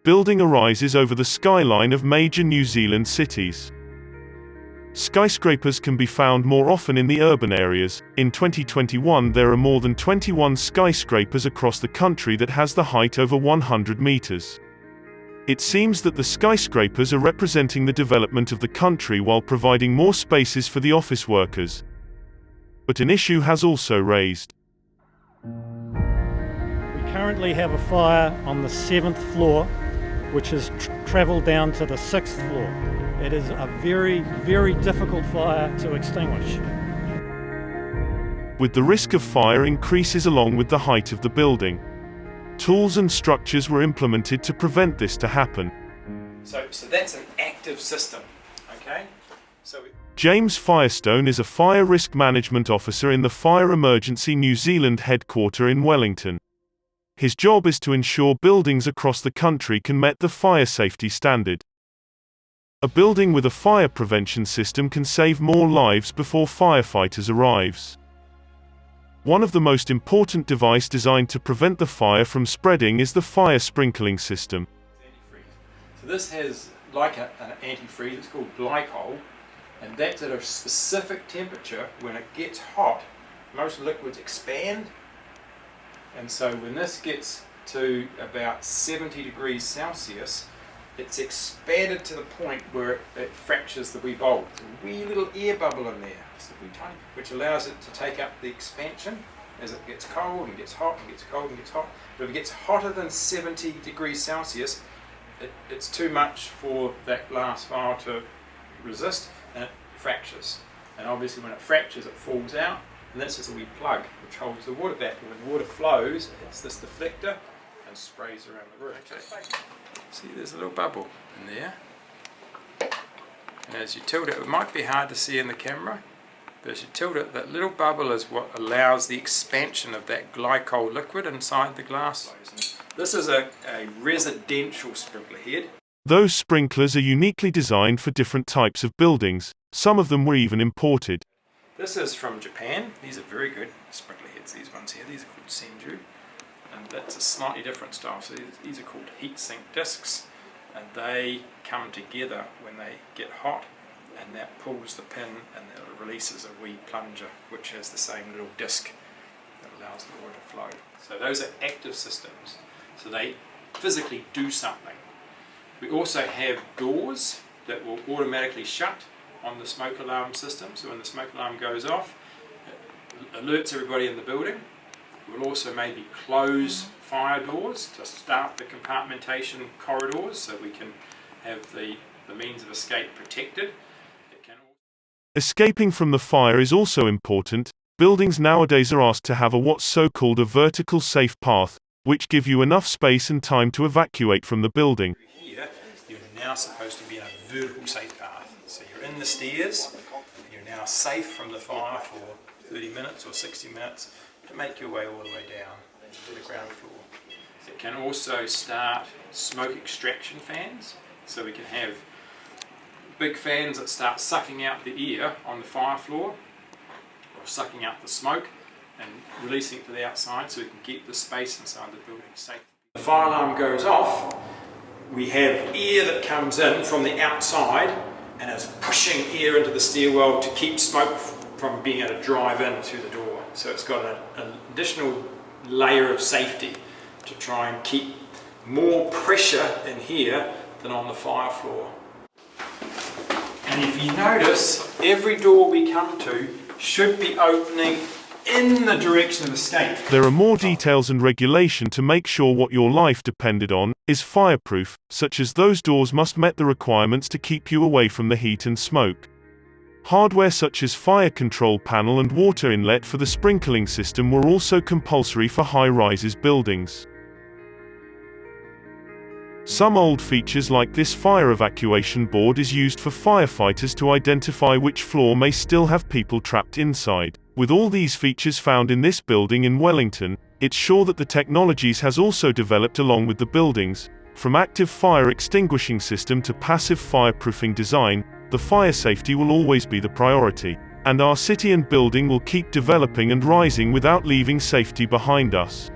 building arises over the skyline of major New Zealand cities. Skyscrapers can be found more often in the urban areas. In 2021, there are more than 21 skyscrapers across the country that has the height over 100 meters. It seems that the skyscrapers are representing the development of the country while providing more spaces for the office workers. But an issue has also raised. We currently have a fire on the 7th floor, which has travelled down to the 6th floor. It is a very, very difficult fire to extinguish. With the risk of fire increases along with the height of the building. Tools and structures were implemented to prevent this to happen. So that's an active system, okay? James Firestone is a fire risk management officer in the Fire Emergency New Zealand headquarters in Wellington. His job is to ensure buildings across the country can meet the fire safety standard. A building with a fire prevention system can save more lives before firefighters arrives. One of the most important devices designed to prevent the fire from spreading is the fire sprinkling system. So this has like an antifreeze, it's called glycol, and that's at a specific temperature. When it gets hot, most liquids expand, and so when this gets to about 70 degrees Celsius, it's expanded to the point where it fractures the wee bulb. There's a wee little air bubble in there, just a wee tiny, which allows it to take up the expansion as it gets cold and gets hot and gets cold and gets hot. But if it gets hotter than 70 degrees Celsius, it's too much for that glass file to resist, and it fractures. And obviously when it fractures, it falls out, and that's just a wee plug which holds the water back. And when the water flows, it's this deflector and sprays around the room. Okay. See, there's a little bubble in there, and as you tilt it, it might be hard to see in the camera, but as you tilt it, that little bubble is what allows the expansion of that glycol liquid inside the glass. This is a residential sprinkler head. Those sprinklers are uniquely designed for different types of buildings. Some of them were even imported. This is from Japan. These are very good sprinkler heads, these ones here. These are called Senju. And that's a slightly different style. So these are called heat sink discs, and they come together when they get hot, and that pulls the pin and it releases a wee plunger which has the same little disc that allows the water to flow. So those are active systems, so they physically do something. We also have doors that will automatically shut on the smoke alarm system, so when the smoke alarm goes off, it alerts everybody in the building. We'll also maybe close fire doors to start the compartmentation corridors so we can have the means of escape protected. Escaping from the fire is also important. Buildings nowadays are asked to have what's so-called a vertical safe path, which give you enough space and time to evacuate from the building. Here, you're now supposed to be in a vertical safe path. So you're in the stairs, and you're now safe from the fire for 30 minutes or 60 minutes. To make your way all the way down to the ground floor. It can also start smoke extraction fans, so we can have big fans that start sucking out the air on the fire floor, or sucking out the smoke and releasing it to the outside so we can keep the space inside the building safe. The fire alarm goes off, we have air that comes in from the outside and is pushing air into the stairwell to keep smoke from being able to drive in through the door. So it's got an additional layer of safety to try and keep more pressure in here than on the fire floor. And if you notice, every door we come to should be opening in the direction of escape. There are more details and regulation to make sure what your life depended on is fireproof, such as those doors must meet the requirements to keep you away from the heat and smoke. Hardware such as fire control panel and water inlet for the sprinkling system were also compulsory for high-rises buildings. Some old features like this fire evacuation board is used for firefighters to identify which floor may still have people trapped inside. With all these features found in this building in Wellington, it's sure that the technologies has also developed along with the buildings. From active fire extinguishing system to passive fireproofing design, the fire safety will always be the priority, and our city and building will keep developing and rising without leaving safety behind us.